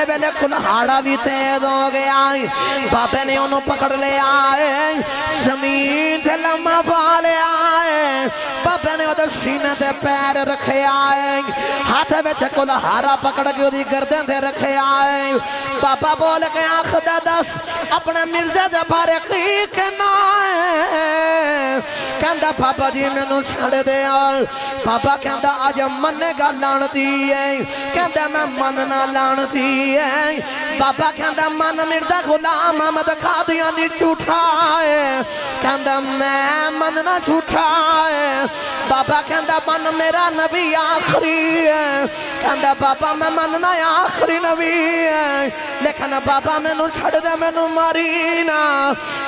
ویلے کلہاڑا بھی تیز ہو گیا بابے نے انہوں پکڑ لے آئے زمین تھے لمحہ پا لے آئے بابے نے ادھر سینے دے پیر رکھے آئے ہاتھ بیچے کلہاڑا پکڑ کے ادھی گردن دے رکھے آئے بابا بول گیا خدا دس اپنے مرزے دے بارے کی کہنا ہے کہندہ بابا جی میں نو چھڑ دے آئے بابا کہندہ آج مننے گا لانتی ہے کہندہ میں مننا لانتی ہے بابا کہندہ من مرزا غلام احمد قادیانی چھوٹا ہے کہندہ میں مننا چھوٹا ہے بابا کہندہ من میرا نبی آخری ہے کہندہ بابا میں مننا آخری نبی ہے لیکن بابا میں نو چھڑ دے میں نو مارینا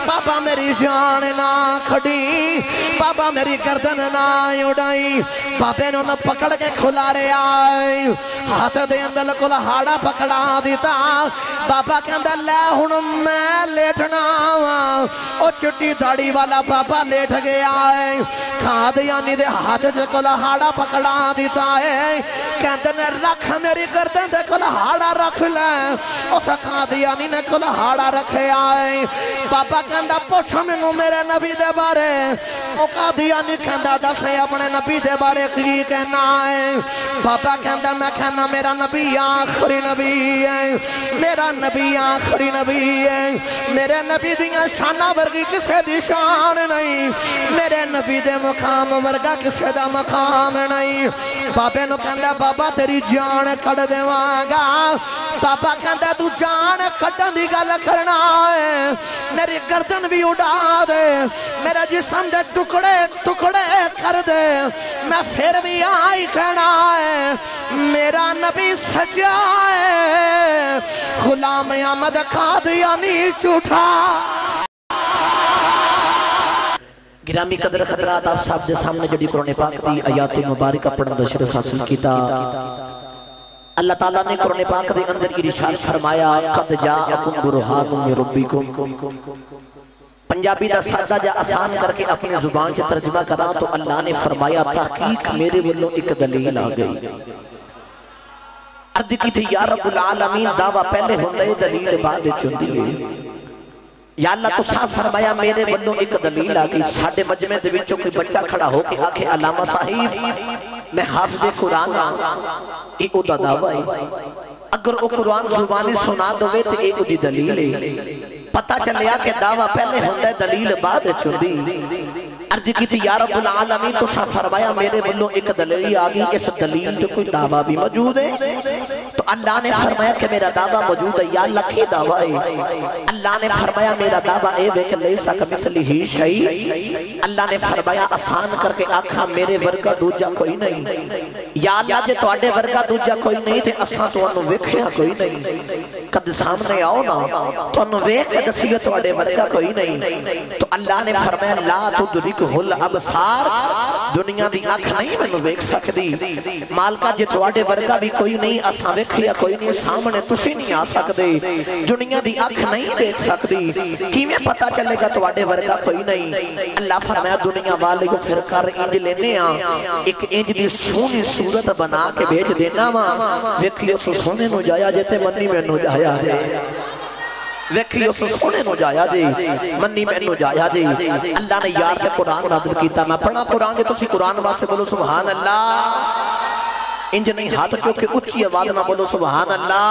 بابا میری جان نہ کھڑی بابا میری گردن نہ اڑائی بابے نے انہوں پکڑ کے کھلا رہے آئے ہاتھ دے اندر کلہاڑا پکڑا دیتا بابا کہندہ لے ہن میں لیٹنا او چٹی داڑی والا بابا لیٹ گیا ہے قادیانی دے ہاتھ سے کلہاڑا پکڑا دیتا ہے کہندہ نے رکھ میری گردن دے کلہاڑا رکھ لے اس قادیانی نے کلہاڑا رکھے آئے بابا کہندہ پوچھا میں نو میرے نبی دے بارے او قادیانی کہندہ دسے اپنے نبی دے بارے کی کہنا ہے بابا کہندہ میں کہنا میرا نبی آخری نبی ہے میرا نبی آخری نبی ہے میرے نبی دیاں شانہ ورگی کسے دی شان نہیں میرے نبی دے مقام ورگا کسے دا مقام نہیں بابے نو کہندہ بابا تیری جان کڑ دے وانگا بابا کہندہ تو جان کڑن دی گل کرنا ہے میری گردن بھی اڑا دے میرا جسم دے ٹکڑے ٹکڑے کر دے میں پھر بھی آئی کہنا ہے میرا نبی سچا ہے غلام احمد قادیانی جھوٹا گرامی قدر خطرات آپ صاحب دے سامنے جڑی قرآن پاک دی آیات مبارکہ پڑھن دا شرف حاصل کیتا اللہ تعالیٰ نے قرآن پاک دے اندر ارشاد فرمایا قد جاءکم برہان من ربکم پنجابی دا سادہ جا آسان کر کے اپنی زبان سے ترجمہ کرا تو اللہ نے فرمایا تحقیق میرے ولوں ایک دلیل آ گئی عرض کی تھی یا رب العالمین دعویٰ پہلے ہوندے دلیل بعد چندی یا اللہ تو صاحب فرمایا میرے ولوں ایک دلیل آ گئی ساڑھے مجمع دے وچوں کوئی بچہ کھڑا ہو کے آکھے علامہ صاحب میں حافظ قرآن اے او دا دعویٰ ہے اگر او قرآن زبانی سنا دوے تو اے او دی دلیل ہے پتہ چلیا کہ دعویٰ پہلے ہوندے دلیل بعد چندی عرض کی تھی یا رب العالمین تو صاحب فرمایا میرے ولوں ایک دلیل آگئی اس دلیل تو کوئی دعویٰ بھی موجود ہے تو اللہ نے فرمایا کہ میرا دعویٰ موجود ہے یا اللہ کی دعویٰ ہے اللہ نے فرمایا میرا دعویٰ اے بے کہ لیسا کمثلہ شیء اللہ نے فرمایا آسان کر کے آکھا میرے ورگا دوجہ کوئی نہیں یا اللہ جے تواڈے ورگا دوجہ کوئی نہیں تے اساں تانوں ویکھیا کوئی نہیں کد سامنے آؤ نا تانوں ویکھ کے دسیا تواڈے ورگا کوئی نہیں تو اللہ نے فرمایا لا تدرکہ الابصار دنیا دی آنکھ نہیں مینوں ویکھ سکدی مالکا جے تواڈے ورگا بھی کوئی نہیں اساں ویکھیا کوئی نہیں سامنے تسی نہیں آ سکدے دنیا دی آنکھ نہیں دیکھ سکدی کیویں پتہ چلے گا تواڈے ورگا کوئی نہیں اللہ فرمایا دنیا والے کو پھر کر انج لینے ایک انج دی سونی صورت بنا کے بھیج دینا ویکھیو سو سونے نو جایا جے تے منی مینوں جایا جے ویکھیو سو سونے نو جایا جے منی مینوں جایا جے اللہ نے یار کے قرآن نازل کیتا میں پڑھا قرآن جے تسی قرآن واسطے بولو سبحان اللہ انج نہیں ہاتھ چوکے اچھی آواز نہ بولو سبحان اللہ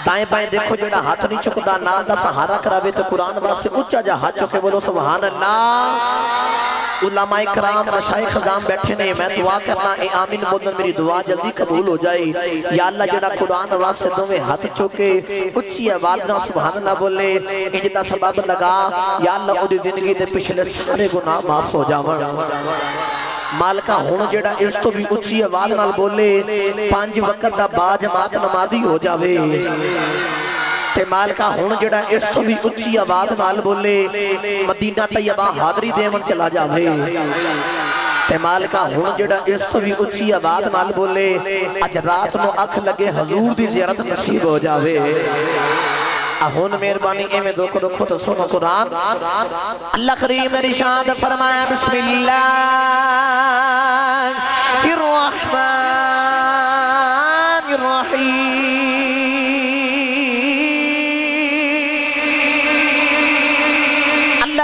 دائیں بائیں دیکھو جڑا ہاتھ نہیں چکدا نا دا سہارا کراوے تو قرآن واسطے اچھا جا ہاتھ چوکے بولو سبحان اللہ علماء کرام مشائخ خزام بیٹھے نے میں دعا کرنا اے آمین بولن میری دعا جلدی قبول ہو جائے یا اللہ جڑا قرآن واسطے دوے ہاتھ چوکے اچھی آواز نہ سبحان اللہ بولے انجدہ سبب لگا یا اللہ او دی زندگی دے پچھلے سارے گناہ معاف ہو جاون مالکہ ہون جڑا اس تو بھی اچھی آواز نال بولے 5 وقت دا با جماعت نمازی ہو جاوے تے مالکہ ہون جڑا اس تو بھی اچھی آواز نال بولے مدینہ طیبہ حاضری دیون چلا جاوے تے مالکہ ہون جڑا اس تو بھی اچھی آواز نال بولے اج رات نو اکھ لگے حضور دی زیارت نصیب ہو جاوے ہون مہربانی ایمیں دو تو سنو قرآن اللہ کریم ارشاد فرمایا بسم اللہ الرحمن الرحیم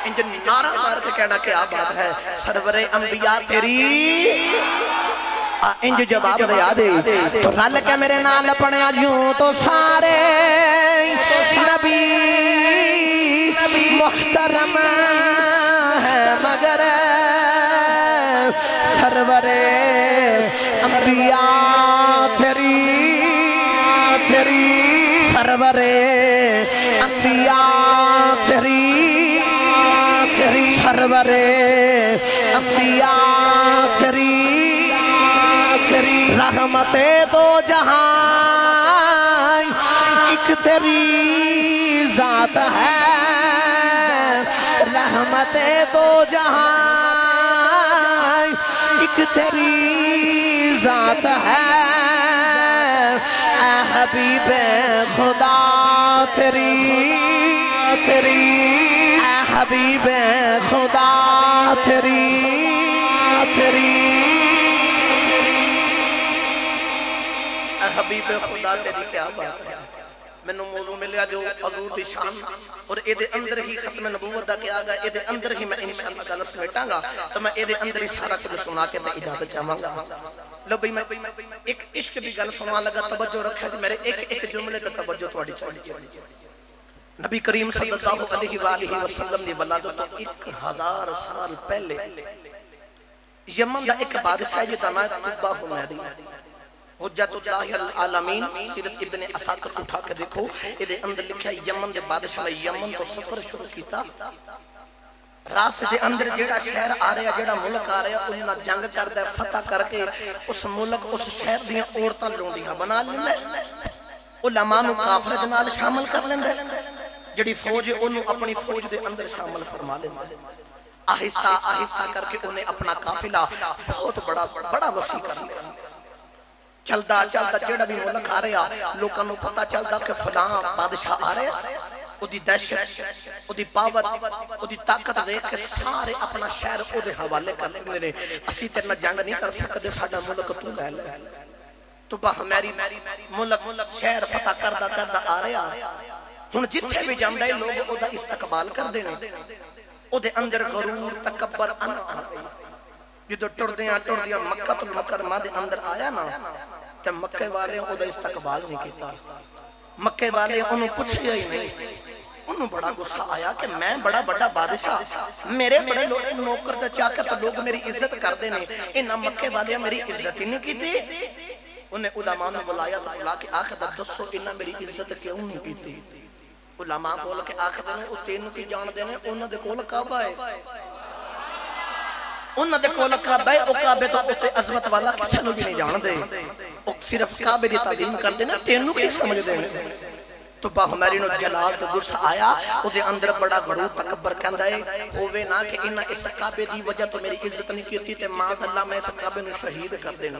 انج نعرہ مار کے کہنا کیا بات ہے سرور انبیاء تیری انج جواب دیا دے تو رل کے میرے نال پڑھیا یوں تو سارے نبی محترم ہے مگر سرور انبیاء تیری سرور انبیاء تیری سرور انبیاء تیری رحمت دو جہاں ایک تیری ذات ہے رحمت دو جہاں ایک تیری ذات ہے اے حبیب خدا تیری اے حبیب خدا تیری حبیب خدا تیری کیا بات ہے میں نے موضوع ملیا جو حضور دی شان اور اے دے اندر ہی ختم نبوت دا کیا گا اے دے اندر ہی میں انشاءاللہ تعالی سمیٹاں گا تو میں اے دے اندر ہی سارا کچھ سنا کے تے اجازت چاہواں گا لو بھئی میں ایک عشق دی گل سنان لگا توجہ رکھیا جی میرے ایک جملے تے توجہ تواڈی چاہیے نبی کریم صلی اللہ علیہ وآلہ وسلم دی ولادت تو 1000 سال پہلے یمن دا ایک بادشاہ جدا نام قبا حمیری حجت اللہ العالمین سیرت ابن اساکر اٹھا کے دیکھو ادھے اندر لکھا یمن دے بادشاہ یمن تو سفر شروع کیتا راس دے اندر جیڑا شہر آ رہا جیڑا ملک آ رہا انہاں جنگ کردہ فتح کر کے اس ملک اس شہر دیاں عورتاں لوندیاں بنا لیندے علماء نو کافر جنال شامل کر لیندے جڑی فوج ہے انہوں اپنی فوج دے اندر شامل فرما لیندے آہستہ آہستہ کر کے انہیں اپنا قافلہ بہت بڑا وسیع کر لیا چلدا جیڑا بھی ملک آ رہا لوکاں نو پتہ چلدا کہ فلاں بادشاہ آ رہا او دی دہشت او دی پاور او دی طاقت دیکھ کے سارے اپنا شہر او دے حوالے کر لیندے نے اسی تے نہ جنگ نہیں کر سکدے ساڈا ملک تو لے لے تو میری ملک شہر فتح کردا آ رہا ہن جتھے بھی جاندا ہے لوگ او دا استقبال کردے نے او دے اندر غرور تکبر انا آ گئی جدو ٹردیاں مکہ المکرمہ دے اندر آیا نا تے مکہ والے او دا استقبال نہیں کیتا مکہ والے انہوں پوچھیا ہی نہیں انہوں بڑا غصہ آیا کہ میں بڑا بڑا بادشاہ میرے بڑے لوگ نوکر تے چاکر تو لوگ میری عزت کر دے نے انہاں مکہ والے میری عزت ہی نہیں کیتی انہیں علماء نے بلایا تو بلا کے آخر دسو انہاں میری عزت کیوں نہیں کیتی علماء بول کے آخر دینے او تینوں کی جان دینے انہاں دے کول کعبہ ہے انہاں دے کول کعبہ ہے او کعبے تو اتے عظمت والا کسی نو بھی نہیں جان دے او صرف کعبے دی تعظیم کر دینا تینوں کی سمجھ دے تو باہماری نو جلال تو غصہ آیا او دے اندر بڑا غرور تکبر کہندا ہے ہووے نہ کہ انہاں اس کعبے دی وجہ تو میری عزت نہیں کیتی تے معاذ اللہ میں اس کعبے نو شہید کر دینا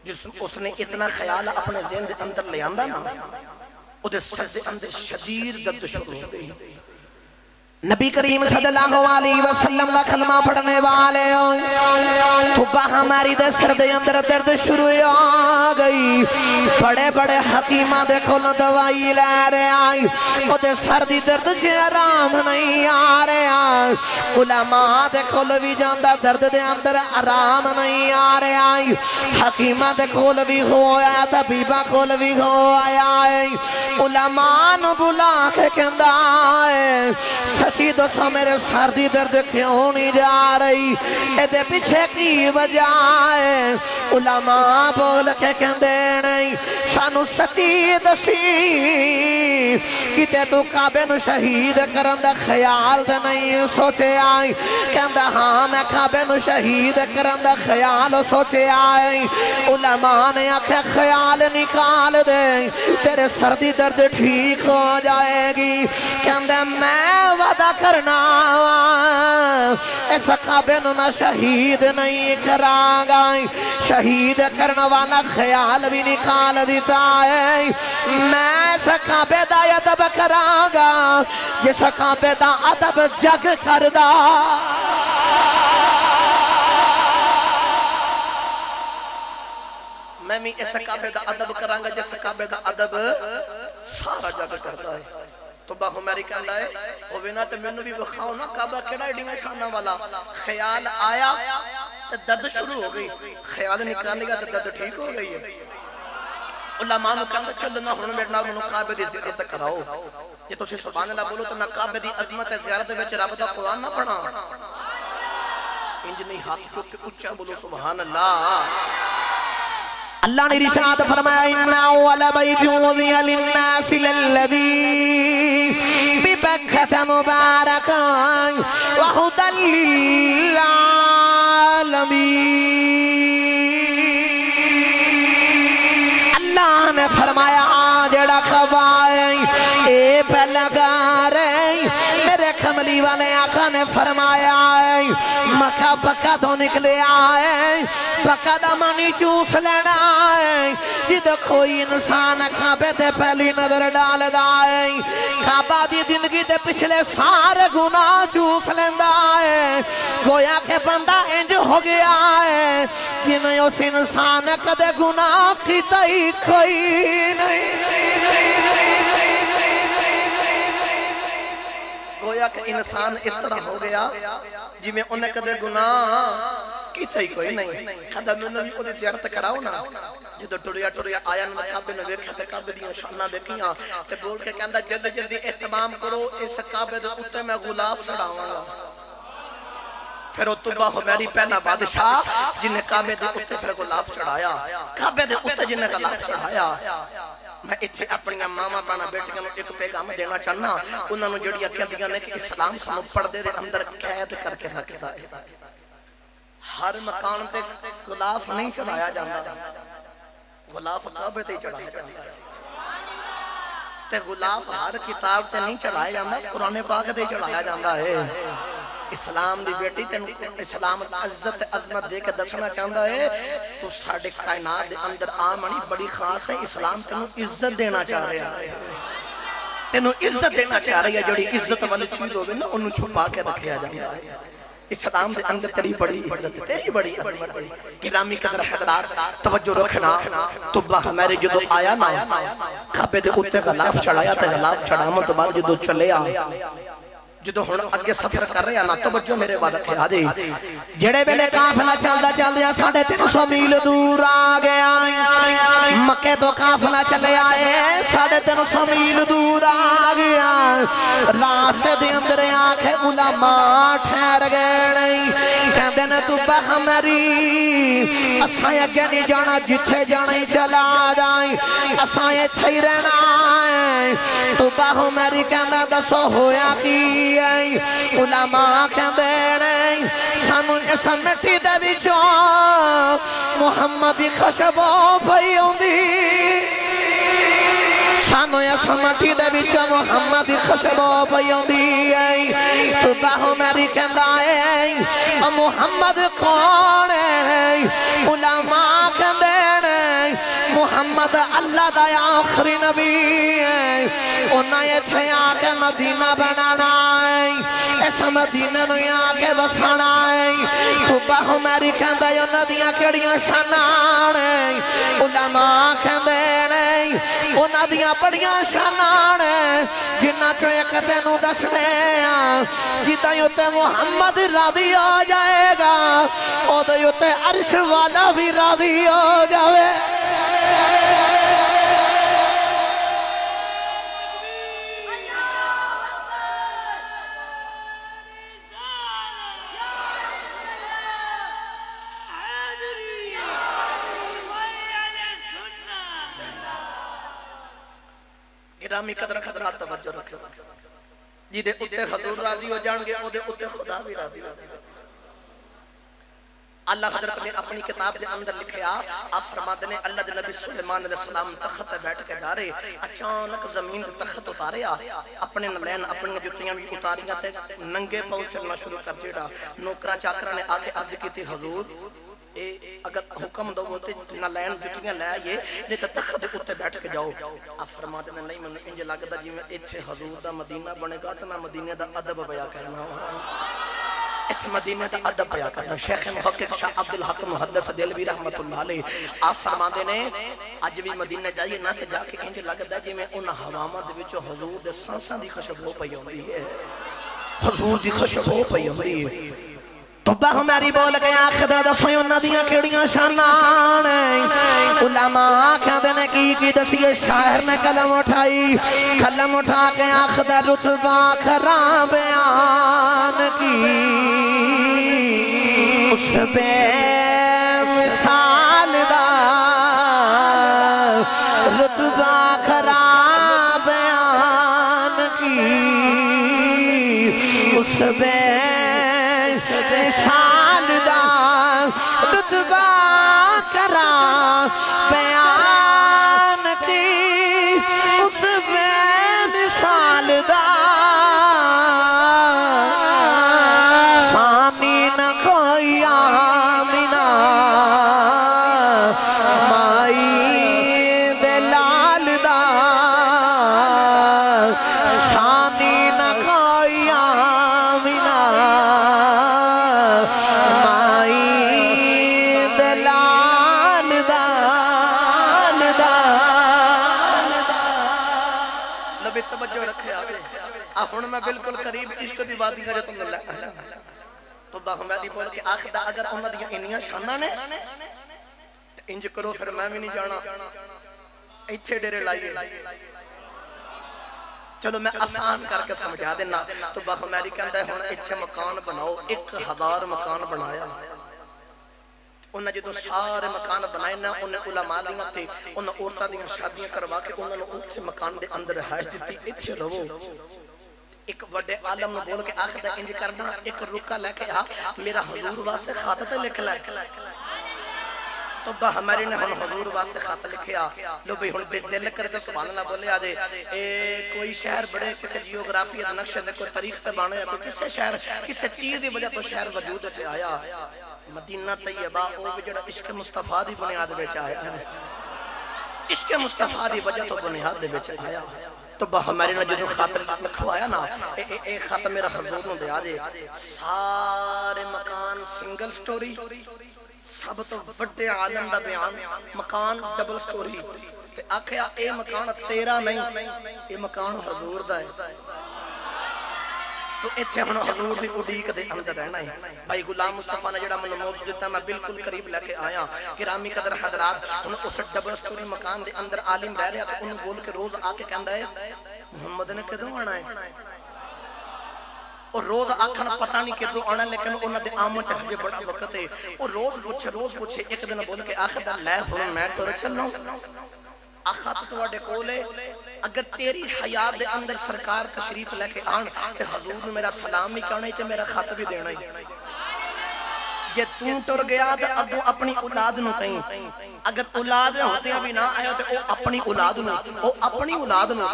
جس اس نے اتنا خیال اپنے ذہن دے اندر لے آندا نا او دے سر دے اندر شدید درد شروع ہو گئی نبی کریم صلی اللہ علیہ وسلم کا کلمہ پڑھنے والے تو ہماری دے سر دے اندر درد شروع آ گئی بڑے بڑے حکیمہ دے کھول دوائی لے رہے آئی او دے سر دی درد سے آرام نہیں آ رہے آئی علماء دے کھول بھی جاندہ درد دے اندر آرام نہیں آ رہے آئی حکیمہ دے کھول بھی ہو آیا طبیبہ کھول بھی ہو آیا علماء نو بلا کے کہندہ آئے سچی دوستا میرے سردی درد کیوں نہیں جا رہی ایدے پیچھے کی وجہ ہے علماء بول کے کہندے نہیں سانو سچی دسی کتے تو کعبے نو شہید کرن دا خیال دے نہیں سوچے آئی کہندہ ہاں میں کعبے نو شہید کرن دا خیال سوچے آئی علماء نے آکھے خیال نکال دے تیرے سردی درد ٹھیک ہو جائے گی کہندہ میں وعدہ کرنا اس کعبے نو میں شہید نہیں کرانگا شہید کرنا والا خیال بھی نکال دیتا ہے میں اس کعبے دا ادب کرانگا جس کعبے دا ادب جگ کردہ میں بھی اس کعبے دا ادب کرانگا جس کعبے دا ادب سارا جگ کرتا ہے توبہ ہماری کہندا ہے او بنا تے مینوں بھی بخاؤ نا کعبہ کیڑا ایڈیاں شاناں والا خیال آیا تے درد شروع ہو گئی خیال نکالنے گا تے درد ٹھیک ہو گئی ہے علماء نو کہندا چلنا ہن میرے نال منوں کعبے دی زیارت کراؤ جے تسی سبحان اللہ بولو تے میں کعبے دی عظمت زیارت وچ رب دا قرآن نہ پڑھاں انج نہیں ہاتھ چوک کے اونچا بولو سبحان اللہ اللہ نے ارشاد فرمایا ان اول بیت وضع للناس للذی ببکۃ مبارکا وہدی للعالمین اللہ نے فرمایا جڑا خوائی اے پہلا گار میرے کملی والے آقا نے فرمایا مکہ پکا تو نکلے آئے پکا دا منی چوس لینا آئے جدو کوئی انسان کعبے تے پہلی نظر ڈال دائے کعبہ دی زندگی تے پچھلے سارے گناہ چوس لیندہ آئے گویا کہ بندہ انج ہو گیا ہے جی میں اس انسان کدے گناہ کی تئی کوئی نہیں گویا کہ انسان اس طرح ہو گیا جی میں انہیں کدے گناہ کیتا ہی کوئی نہیں کھدا میں بھی وہ زیارت کراؤ نا جدو ٹریا ٹریا آیا نا کعبے نے ویکھیا تے کعبے دیاں شاناں ویکھیاں تے بول کے کہندا جلدی جلدی اہتمام کرو اس کعبے دے اوتے میں غلاف چڑھاواں گا پھر اتبا ہمیری پہلا بادشاہ جنہیں کعبے دے اوتے پھر غلاف چڑھایا کعبے دے اوتے جنہیں غلاف چڑھایا میں اتھے اپنی ماما پانا بیٹیاں نے ایک پیغام دینا چاہنا انہوں نے جڑیاں کہندیاں نے کہ اسلام سانو پردے دے اندر قید کر کے رکھتا ہے ہر مکان تے غلاف نہیں چڑھایا جاتا غلاف کعبے تے چڑھایا جاتا تے غلاف ہر کتاب تے نہیں چڑھایا جاتا قرآن پاک تے چڑھایا جاتا ہے اسلام دی بیٹی تے اسلام عزت عظمت دے کے دسنا چاہتا ہے تو ساڑھے کائنات دے اندر آمنی بڑی خاص ہے اسلام تینوں عزت دینا چاہ رہا ہے تینوں عزت دینا چاہ رہا ہے جوڑی عزت والی چیز ہوئے نا انہوں چھپا کے رکھیا جاتا ہے اسلام دے اندر تیری بڑی عزت تیری بڑی عظمت گرامی قدر حضرات توجہ رکھنا توبہ ہمارے جدو آیا نا کعبے دے اوتے غلاف چڑھایا تے غلاف چڑھاما تو بعد جدو چلے آیا جدو ہن اگے سفر کر رہے ہیں نا توجہ میرے بعد رکھے آجے جڑے بیلے قافلہ چلدا چلدا 350 میل دور آ گیا مکے تو قافلہ چلے آئے 350 میل دور آ گیا راستے دے اندر آکھے علماء ٹھہر گئے کہندے نے توبہ ہماری اساں اگے نہیں جانا جتھے جانا ہی چلا جائیں اساں ایتھے ہی رہنا ہے توبہ ہماری کہندا دسو ہویا کی علماء کہندے نے سانو اس مٹی دے وچوں محمد دی خوشبو پئی اوندی سانو اس مٹی دے وچوں محمد دی خوشبو پئی اوندی توبہ میری کہندا ہے محمد کون ہے علماء کہندے نے محمد اللہ دا آخری نبی ہے انہاں ایتھے آ کے مدینہ بنانا ہے اس مدینہ نو آ کے بسانا ہے توبہ میری کہندا ہے انہاں دیاں کیڑیاں شاناں نے علماء کہندے نے انہاں دیاں بڑیاں شاناں نے جنہاں چوں ایک تینوں دسنے جیتا یوتے محمد راضی ہو جائے گا او دے یوتے عرش والا بھی راضی ہو جاوے گرامی قدر خدرات توجہ رکھو جی دے اتے حضور راضی ہو جان گے او دے اتے خدا بھی راضی ہو اللہ حضرت نے اپنی کتاب دے اندر لکھیا آپ فرماتے ہیں اللہ دے نبی سلیمان علیہ السلام تخت بیٹھ کے جا رہے اچانک زمین دے تخت اتارے اپنے نلین اپنی جتیاں بھی اتاریاں تے ننگے پاؤں چلنا شروع کر جیڑا نوکرا چاکرا نے آگے آگے کی تھی حضور اگر حکم دو ہوتے نہ لین جتیاں لے آئیے نہیں تو تخت اتے بیٹھ کے جاؤ آپ فرماتے ہیں نہیں میں انجھے لگتا جی میں اتھے حضور دا مدینہ بنے گا تو میں مدینہ دا عدب بیا کرنا اس مدینے دا ادب پیا کرنا شیخ محقق شاہ عبدالحق محدث دلوی رحمت اللہ علیہ آپ فرماندے نے اج بھی مدینے جائیے نہ کہ جا کے انج لگدا جویں انہاں ہواواں دے وچوں حضور دے سانساں دی خوشبو پئی ہوندی ہے حضور دی خوشبو پئی ہوندی ہے توبہ ہماری بول کے آخدا دسو انہاں دیاں کیڑیاں شاناں نے علماء کہندے نے کی دسیے شاعر نے قلم اٹھا کے آخدا رتبہ کھرا بیان کی اس بے مثال دا رتبہ کھرا بیان کی اس بے مثال دا رتبہ کھرا بیان کی اس بے مثال دا سامی نہ کوئی آمینہ مائی دلال دا سانی نہ کوئی آمینہ مائی دلال دا نبی توجہ رکھے ہن میں بالکل قریب عشق دی وادی کا جتن اللہ تو باہمدی بول کے آخدہ اگر انہاں دیاں انیاں شانہ نے انج کرو پھر میں بھی نہیں جانا ایتھے ڈیرے لائیے چلو میں آسان کر کے سمجھا دینا تو باہمدی کہندہ ہے ہن ایتھے مکان بناؤ 1000 مکان بنایا انہاں جدو سارے مکان بنائے نا انہیں علماء دیاں تھے انہاں عورتاں دیاں شادیاں کروا کے انہاں نے اوتھے مکان دے اندر رہائش دیتی ایتھے رہو ایک بڑے عالم نے بول کے آخدہ انج کرنا ایک رکا لے کے میرا حضور واسے خاطہ لکھ لے تو ہمارے نے حضور واسے خاطہ لکھیا لو بھئی ہن دل کر کے سبحان اللہ بولے آجے کوئی شہر بڑے کسی جیوگرافی یا نقشے دے کوئی تاریخ تے بانے یا کوئی کسی شہر کسی چیز دی وجہ تو شہر وجود سے آیا مدینہ طیبہ او بھی جڑا عشق مصطفیٰ دی بنیاد بیچ آیا عشق مصطفیٰ دی وجہ تو بنیاد بیچ آیا تو ہمارے نے جو خاطر لکھوایا نا ایک خاطر میرا حضور نے دیا جے سارے مکان سنگل سٹوری سب تو بڑے عالم دا بیان مکان ڈبل سٹوری تے آکھیا اے مکان تیرا نہیں اے مکان حضور دا ہے تو ایتھے ہن حضور دی اڈیک دے اندر رہنا ہے بھائی غلام مصطفیٰ نے جڑا منو موضوع دیتا میں بالکل قریب لے کے آیا گرامی قدر حضرات ہن اس ڈبل سٹوری مکان دے اندر عالم رہ رہا تو انہوں بول کے روز آ کے کہندا ہے محمد نے کدوں آنا ہے اور روز آکھنا پتہ نہیں کدوں آنا لیکن انہاں دے آمن چ ہجے بڑا وقت ہے اور روز پوچھے ایک دن بول کے آخدا لے ہن میں تور چلوں آخا تو توڑے کولے اگر تیری حیات دے اندر سرکار تشریف لے کے آن تے حضور نے میرا سلام بھی کرنا ہی تے میرا خط بھی دینا ہی جے توں ٹر گیا تے اگوں اپنی اولاد نو کہیں اگر اولاد ہوتے بھی نہ آیا تے او اپنی اولاد نو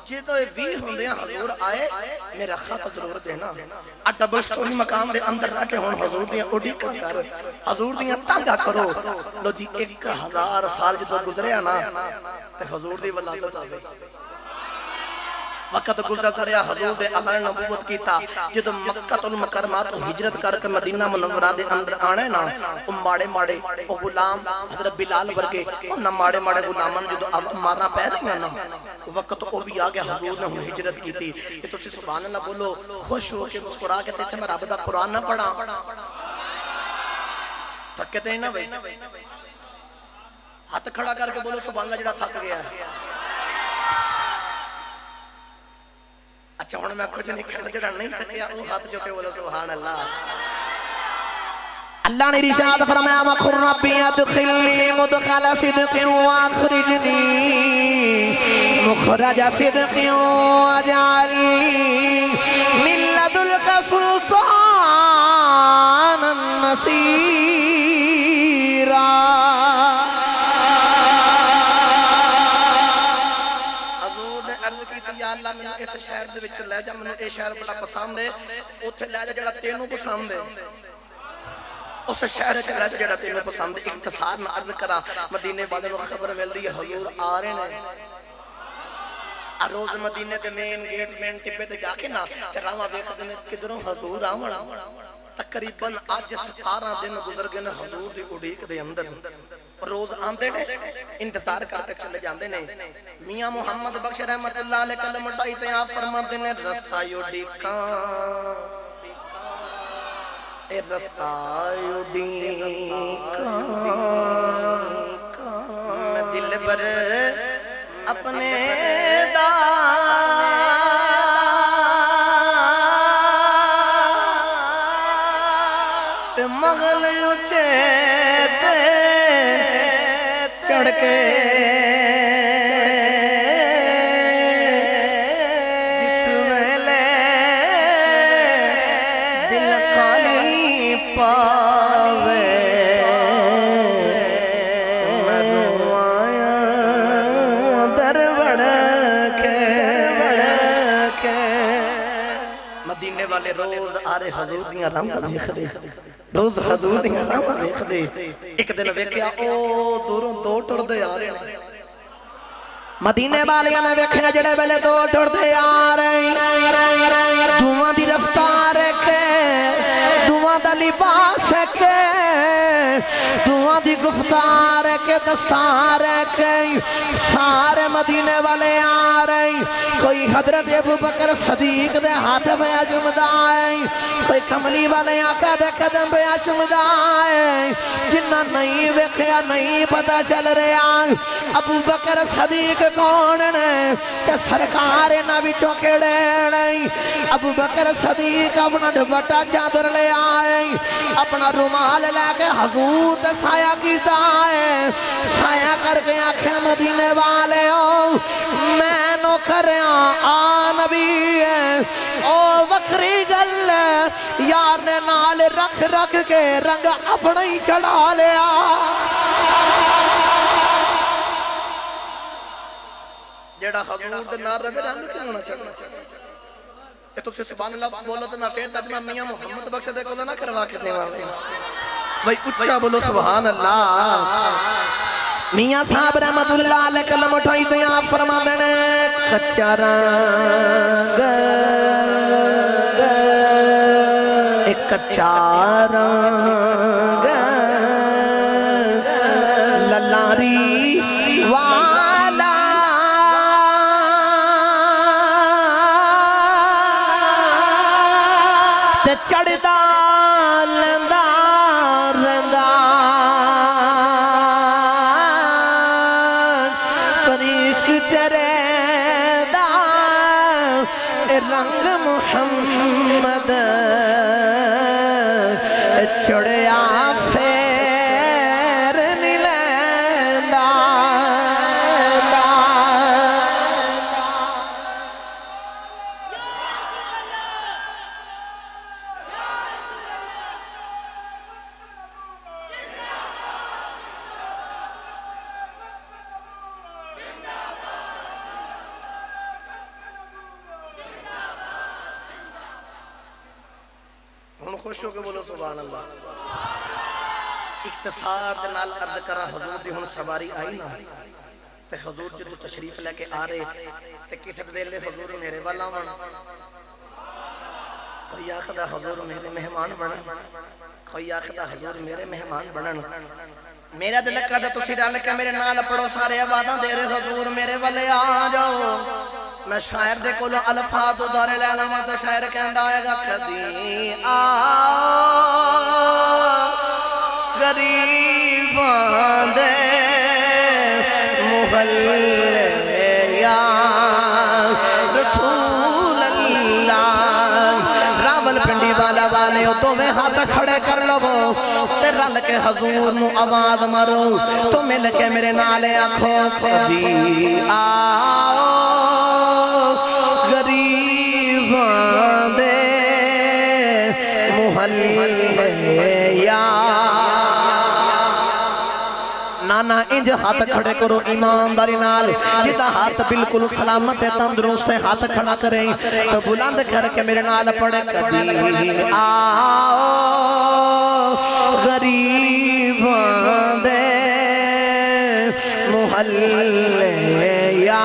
جے تو بھی ہوندے حضور آئے میرا خط ضرور دینا ڈبل سٹوری مقام دے اندر رہ کے ہن حضور دیاں اڈی کر حضور دیاں تانگا کرو لو جی 1000 سال جدو گزریا نا تے حضور دی ولادت آ گئی وقت گزر کریا حضور دے اللہ نے نبوت کیتا جدو مکہ المکرمہ تو ہجرت کر کے مدینہ منورہ دے اندر آنے نا او ماڑے او غلام حضرت بلال ورگے او نہ ماڑے غلامان جدو مارنا پہ رہی نا وقت او بھی آگیا حضور نے ہجرت کیتی کہ تسی سبحان اللہ بولو خوش ہو کے مسکرا کے تے میں رب دا قرآن نہ پڑھا تھکے تے نہ بھائی ہاتھ کھڑا کر کے بولو سبحان اللہ جڑا تھک گیا ہے اچھا ہن میں کچھ نہیں کہنا جڑا نہیں تھکیا او ہاتھ جو کے بولو سبحان اللہ اللہ نے ارشاد فرمایا وقل ربی ادخلنی مدخل صدق واخرجنی مخرج صدق واجعلنی من لدنک سلطانا نصیرا اللہ میں اس شہر دے وچ لے جا میں اے شہر بڑا پسند ہے اوتھے لے جا جڑا تینوں پسند ہے اس شہر وچ لے جا جڑا تینوں پسند ہے اختصار نہ عرض کرا مدینے والے نوں خبر ملدی ہے حضور آ رہے نے روز مدینے دے مین گیٹ مین ٹپے تے جا کے نا تے راواں ویکھدے نے کدھروں حضور آون تقریباً اج 17 دن گزر گئے نے حضور دی اڑیک دے اندر روز آندے نے انتظار کر کے چلے جاندے نے میاں محمد بخش رحمت اللہ علیہ کلم اٹھائی تے آپ فرماتے نے رستہ اڑیکاں اے رستہ اڑیکاں میں دل بر اپنے دا تے مغل اچھے تے چڑھ کے جس ویلے دل خالی پاوے مدینے والے روز آرے حضور دیاں رنگ ویکھ دے روز حضور دیاں رنگ ویکھ دے ایک دن ویکھیا او دوروں دو ٹردے آ رہے ہیں مدینے والیاں نے ویکھیا جڑے ویلے دو ٹردے آ رہے دعاں دی رفتار کے دعاں دا لباس کے دعاں دی گفتار کے دستار کے سارے مدینے والے آ رہے کوئی حضرت ابو بکر صدیق دے ہاتھ میں اجمدہ ہے کوئی کملی والے آقا دے قدم پہ اجمدہ ہے جنہ نہیں ویکھیا نہیں پتہ چل رہا ابو بکر صدیق کون نے کہ سرکار نہ بھی چوکڑے نہیں ابو بکر صدیق اپنا دوپٹہ چادر لے آئے اپنا رومال لے کے حضور تے سایہ کیتا ہے سایہ کر کے آنکھیں مدینے والے ہو میں نوکریاں آ نبی ہے او وکری گل یار نے نال رکھ رکھ کے رنگ اپنا ہی چڑھا لیا جیڑا حضور دے نار رہے رنگ کیوں ہونا چاہتا کہ تُس سے سبحان اللہ بولو تو میں پھر تجمہ میاں محمد بخش دے کو نہ کروا کے دے وہاں بھئی اچھا بولو سبحان اللہ میاں صاحب رحمت اللہ علیہ کلم اٹھائی تو یہاں فرما دینے کچا رنگ ایک کچا رنگ للاری والا تے چڑھدا لندا رندا پریشک تیرے دا رنگ محمد چڑھیا پھر نلیندا ہن خوش ہو کے بولو سبحان اللہ اختصار دے نال عرض کرا حضور دی ہن سواری آئی نا تے حضور جدو تشریف لے کے آ رہے تے کسی دے لے حضور میرے والا ون کوئی آخدہ حضور میرے مہمان بنن کوئی آخدہ حضور میرے مہمان بنن میرا دل کر دے تسی رل کے میرے نال پڑھو سارے آوازاں دے رہے حضور میرے والے آ جاؤ میں شاعر دے کولو الفاظ ادارے لے لما تو شاعر کہندا آئے گا کدی غریباں دے محلے یا رسول اللہ راول پنڈی والا والے تو میں ہاتھ کھڑے کر لو تے رل کے حضور نو آواز مارو تو مل کے میرے نالے آنکھوں کدی آؤ غریباں دے محلے یا نانا انج ہاتھ کھڑے کرو ایمانداری نال جدا ہاتھ بالکل سلامت تندرست ہاتھ کھڑا کریں تو بلند کر کے میرے نال پڑے کدی آؤ غریباں دے محلے یا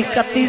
31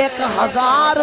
1000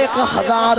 1000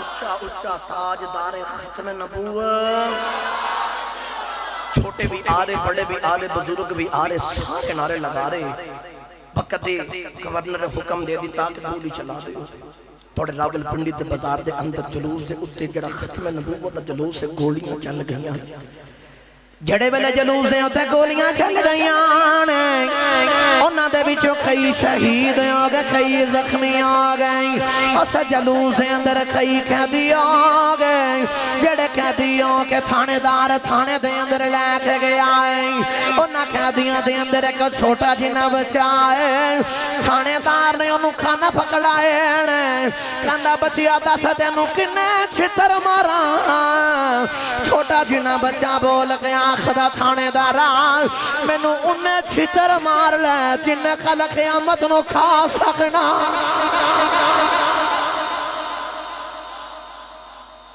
اچھا اچھا تاجدار ختم نبوت، چھوٹے بھی آ رہے، بڑے بھی آ رہے، بزرگ بھی آ رہے، سارے نعرے لگا رہے۔ وقت گورنر حکم دے دی تاکہ گولی چلا دے۔ تھوڑے راول پنڈی دے بازار دے اندر جلوس دے اتے جڑا ختم نبوت دا جلوس سے گولیاں چل گئیاں، جڑے ویلے جلوس دے اتے گولیاں چل گئیاں، انہاں دے وچوں کئی شہید ہو گئے، کئی زخمی ہو گئے، اس جلوس دے اندر کئی قیدی ہو گئے، جڑے قیدی ہو کے تھانے دار تھانے دے اندر لے کے گیا ہے، انہاں قیدیاں دے اندر ایک چھوٹا جنہ بچہ ہے، تھانے دار نے انہوں کھانا پکڑائے، کہندا بچیا دس تینوں کنے چھتر مارا، چھوٹا جنہ بچہ بول گیا خدا تھانے دارا میں نو انہیں چھتر مار لے جنہیں کل قیامت نو کھا سکنا،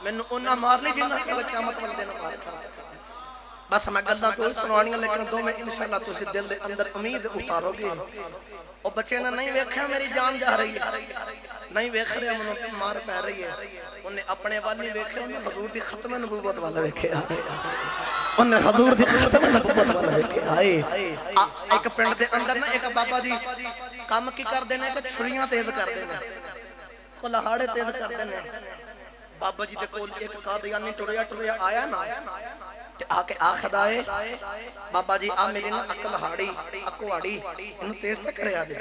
میں نو انہیں مار لی جنہیں کل قیامت والدے نو مار کھا سکنا۔ بس میں گلنا کوئی سنوانیاں لیکن دو میں انشاءاللہ تو سے دل دے اندر امید اتارو گے۔ اور بچے نے نہیں ویکھیا میری جان جا رہی ہے، نہیں ویکھ رہے منوں مار پہ رہی ہے، انہیں اپنے والی ویکھے، انہیں حضور دی ختم نبوت والا ویکھے آئے، انہیں حضور دی ختم نبوت والا ویکھے آئے۔ ایک پرنٹ دے اندر نا ایک بابا جی کام کی کر دینے کہ چھڑیاں تیز کر دینے، کلہاڑے تیز کر دینے، بابا جی دے کول ایک قادیانی ٹریا آیا نا آکے آخد آئے بابا جی آ میری نا اکل ہاڑی اکواڑی انہوں تیز تک رہا دے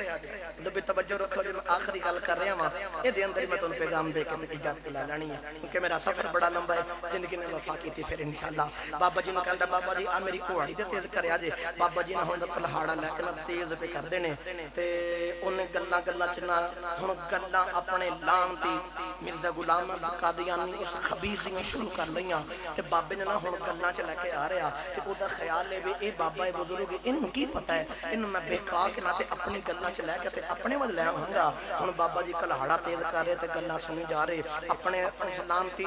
دو بھی توجہ رکھو جو میں آخری گل کر رہا ہوں یہ دے اندر میں تو ان پیغام دے کے اجازت لا لانی ہے کیونکہ میرا سفر بڑا لمبا ہے زندگی میں وفا کی تھی پھر انشاءاللہ بابا جی نے کہا بابا جی آ میری کوڑی دے تیز کریا جے بابا جی نے ہوں اکل ہاڑا لے کے تیز پہ کر دینے تے انہیں گلہ چنا ہوں گلہ اپنے لانتی مرزا غلام قادیانی اس خبیثیاں شروع کر لیاں تے بابے نے ہوں گلہ چلا کے آ رہا کہ او دا خیال لے بھی اے بابا اے بزرگ انہوں کی پتہ ہے انہوں میں بیکار کے ناتے اپنی گلنا چلے کے تے اپنے مد لے ہوں گا انہوں بابا جی کلہاڑا تیز کر رہے تے گلنا سنی جا رہے اپنے لانتی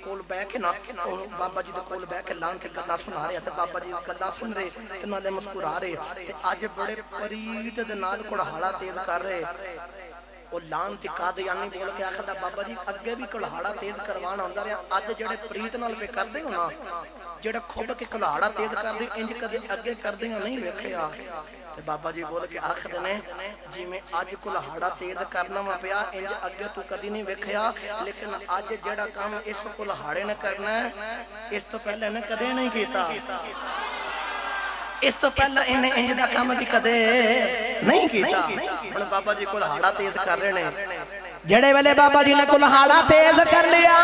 کول بے کے نا بابا جی دے کول بے کے لانتی گلنا سنا رہے تے بابا جی گلنا سن رہے تے نہ دے مسکرا رہے تے آج بڑے پریت دے نال کلہاڑا تیز کر رہے اور لانتی قادیانی بول کے آخر بابا جی اگے بھی کلہاڑا تیز کروانا ہوندہ رہا آج جڑے پریت نال پہ کر دے ہونا جڑے خوب کے کلہاڑا تیز کر دے انج کدے اگے کر دے نہیں ویکھے آ تے بابا جی بول کے آخر نے جی میں آج کلہاڑا تیز کرنا میں پیا انج اگے تو کدی نہیں ویکھیا لیکن آج جڑا کام اس کلہاڑے نے کرنا ہے اس تو پہلے نے کدے نہیں کیتا اس تو پہلے انہیں انج دا کام بھی کدے نہیں کیتا بابا جی کلہاڑا تیز کر رہے نے جڑے ویلے بابا جی نے کلہاڑا تیز کر لیا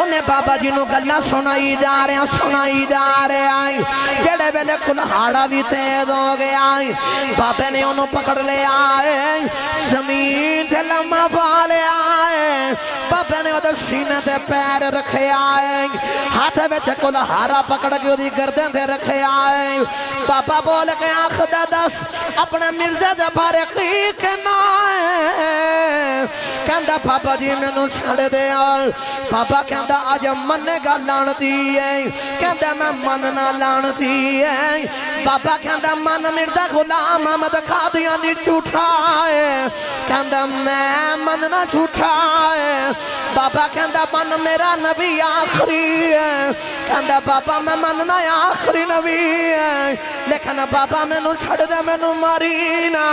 انہیں بابا جی نو گلہ سنائی جا رہے آئی جڑے ویلے کلہاڑا بھی تیز ہو گیا بابے نے انہوں پکڑ لے آئے زمین سے لمحہ پا لے آئے بابے نے ادھر سینے دے پیر رکھے آئے ہاتھ وچ کلہاڑا پکڑ کے ادھی گردن دے رکھے آئے بابا بول گیا خدا دس اپنے مرزا دے بارے کی کہنا ہے کہندہ بابا جی میں نو چھڑ دے آئے بابا کہندہ آج مننے گا لانتی ہے کہندہ میں مننا لانتی ہے بابا کہندہ من مرزا غلام احمد قادیانی جھوٹا ہے کہندہ میں مننا جھوٹا ہے بابا کہندہ من میرا نبی آخری ہے کہندہ بابا میں مننا آخری نبی ہے لیکن بابا میں نو چھڑ دے میں نو مارینا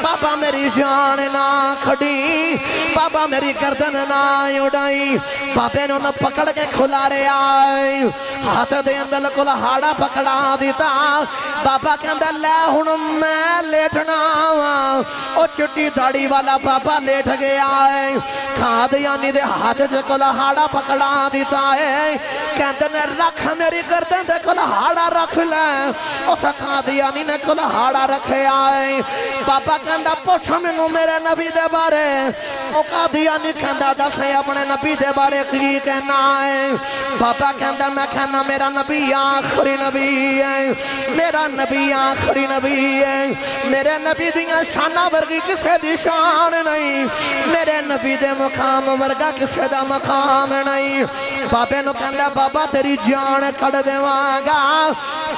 بابا میری جان نہ کھڑی بابا میری گردن نہ اڑائی بابے نے انہوں پکڑ کے کھلا رہے آئے ہاتھ دے اندر کلہاڑا پکڑا دیتا بابا کے اندر لے ہن میں لیٹنا او چٹی داڑی والا بابا لیٹ گیا ہے قادیانی دے ہاتھ سے کلہاڑا پکڑا دیتا ہے کہندے نے رکھ میری گردن دے کلہاڑا رکھ لے اس قادیانی نے کلہاڑا رکھے آئے بابا کہندہ پوچھ منو میرے نبی دے بارے او قادیانی کہندہ دسے اپنے نبی دے بارے کی کہنا ہے بابا کہندہ میں کہنا میرا نبی آخری نبی ہے میرا نبی آخری نبی ہے میرے نبی دیاں شانہ ورگی کسے دی شان نہیں میرے نبی دے مقام ورگا کسے دا مقام نہیں بابے نو کہندہ بابا تیری جان کڑ دے وانگا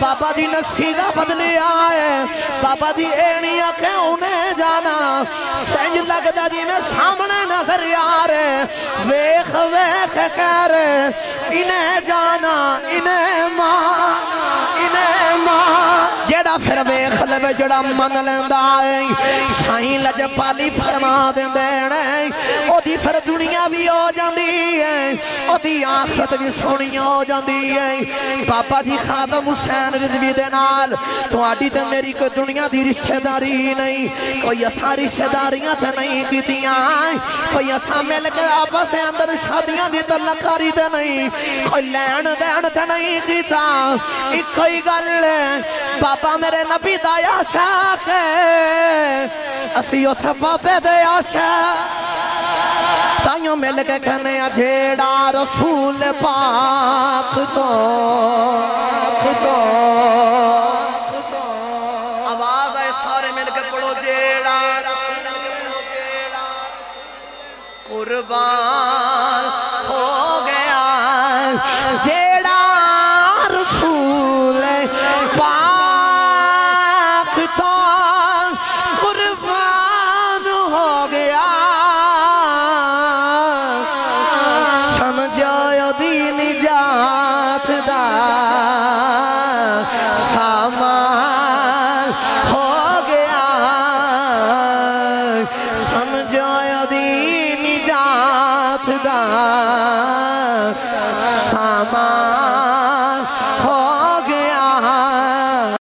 بابا دی نصیحہ بدلی آئے بابا دی اینیاں کہ انہیں جانا سنج لگدا جی میں سامنے نظر یارے ویخ ویخ کہہ رہے انہیں جانا انہیں ماں جڑا پھر ویخ لے جڑا من لیندہ ہے سائیں لجپالی فرما دیں دینے او دی پھر دنیا بھی ہو جاندی ہے او دی آخرت بھی سونی ہو جاندی ہے بابا جی خادم حسین رضوی دے نال تو آڈی تے میری کوئی دنیا دی رشتہ داری نہیں کوئی ایسا رشتہ داریاں تے نہیں کیتیاں کوئی ایسا مل کے آپس سے اندر شادیاں دی تلکاری تے نہیں کوئی لین دین تے نہیں کیتا ایک کوئی گل بابا میرے نبی دا عاشق ہے اسی اس بابے دے عاشق تائیوں مل کے کہنے جیڑا رسول پاک تو آواز آئے سارے مل کے پڑھو جیڑا قربان ہو گیا جیڑا رسول پاک تو قربان ہو گیا سمجھو دی نجات دا سامان ہو گیا سمجھو دی نجات دا سامان